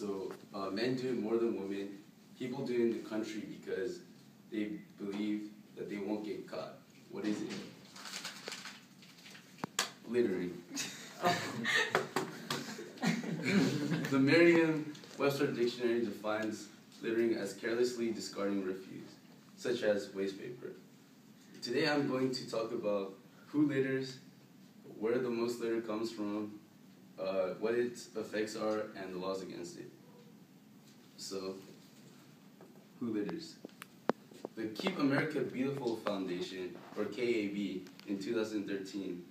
So men do it more than women. People do it in the country because they believe that they won't get caught. What is it? Littering. The Merriam-Webster dictionary defines littering as carelessly discarding refuse, such as waste paper. Today I'm going to talk about who litters, where the most litter comes from, what its effects are, and the laws against it. So, who litters? The Keep America Beautiful Foundation, or KAB, in 2013,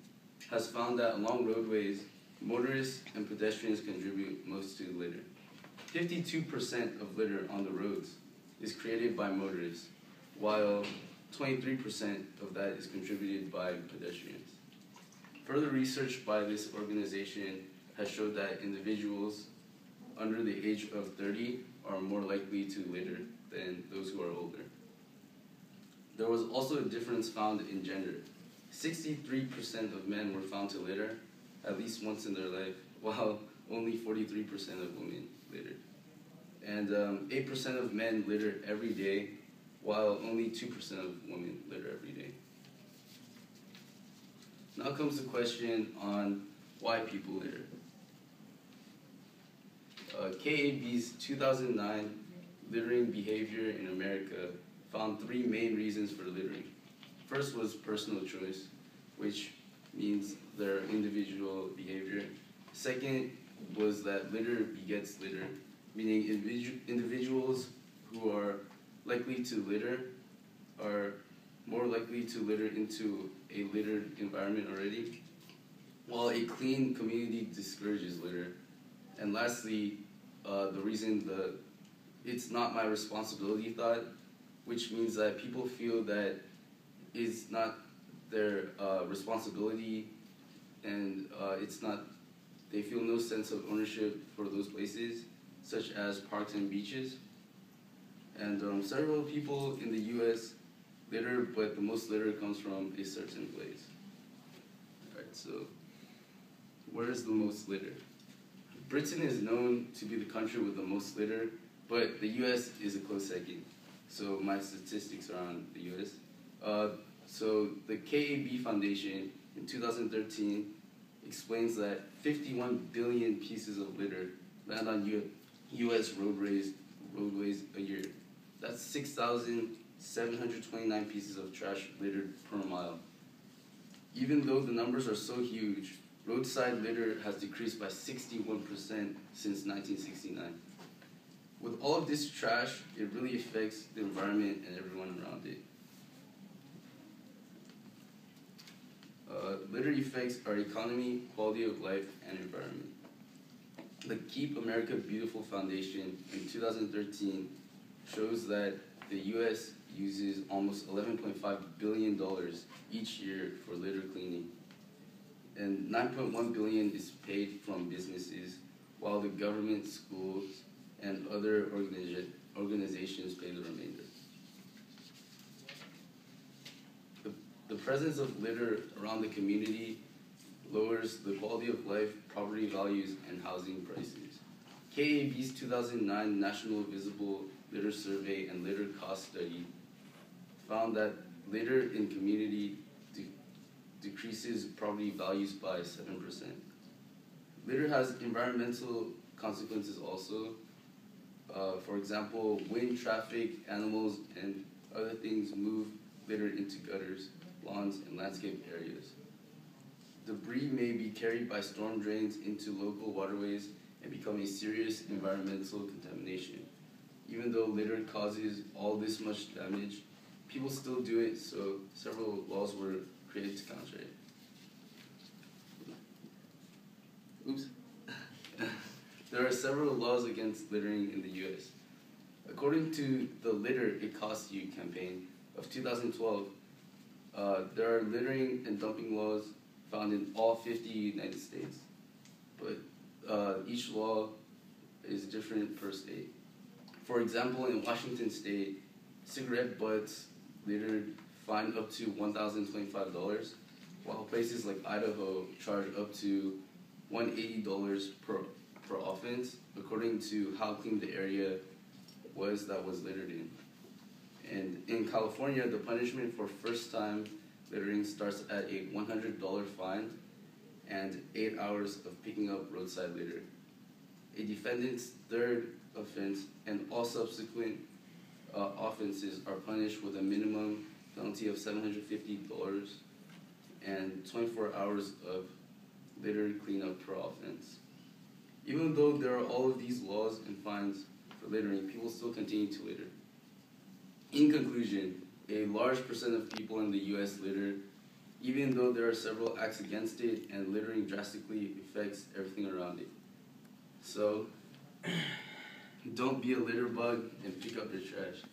has found that along roadways, motorists and pedestrians contribute most to litter. 52% of litter on the roads is created by motorists, while 23% of that is contributed by pedestrians. Further research by this organization has showed that individuals under the age of 30 are more likely to litter than those who are older. There was also a difference found in gender. 63% of men were found to litter at least once in their life, while only 43% of women littered. And 8% of men littered every day, while only 2% of women litter every day. Now comes the question on why people litter. KAB's 2009 Littering Behavior in America found 3 main reasons for littering. First was personal choice, which means their individual behavior. Second was that litter begets litter, meaning individuals who are likely to litter are more likely to litter into a littered environment already, while a clean community discourages litter. And lastly, the reason the "it's not my responsibility" thought, which means that people feel that it's not their responsibility, and they feel no sense of ownership for those places, such as parks and beaches. And several people in the U.S. litter, but the most litter comes from a certain place. Alright, so where is the most litter? Britain is known to be the country with the most litter, but the U.S. is a close second. So my statistics are on the U.S. So the KAB Foundation in 2013 explains that 51 billion pieces of litter land on U.S. roadways a year. That's 6,729 pieces of trash littered per mile. Even though the numbers are so huge, roadside litter has decreased by 61% since 1969. With all of this trash, it really affects the environment and everyone around it. Litter affects our economy, quality of life, and environment. The Keep America Beautiful Foundation in 2013 shows that the U.S. uses almost $11.5 billion each year for litter cleaning, and $9.1 billion is paid from businesses, while the government, schools, and other organizations pay the remainder. The presence of litter around the community lowers the quality of life, property values, and housing prices. KAB's 2009 National Visible Litter Survey and Litter Cost Study found that litter in community decreases property values by 7%. Litter has environmental consequences also. For example, wind, traffic, animals, and other things move litter into gutters, lawns, and landscape areas. Debris may be carried by storm drains into local waterways and become a serious environmental contamination. Even though litter causes all this much damage, people still do it, so several laws were created to counter it. Oops. There are several laws against littering in the U.S. According to the Litter It Costs You campaign of 2012, there are littering and dumping laws found in all 50 United States, but each law is different per state. For example, in Washington State, cigarette butts littered fined up to $1,025, while places like Idaho charge up to $180 per per offense according to how clean the area was that was littered in. And in California, the punishment for first-time littering starts at a $100 fine and 8 hours of picking up roadside litter. A defendant's third offense and all subsequent offenses are punished with a minimum penalty of $750 and 24 hours of litter cleanup per offense. Even though there are all of these laws and fines for littering, people still continue to litter. In conclusion, a large percent of people in the U.S. litter, even though there are several acts against it, and littering drastically affects everything around it. So, don't be a litter bug and pick up your trash.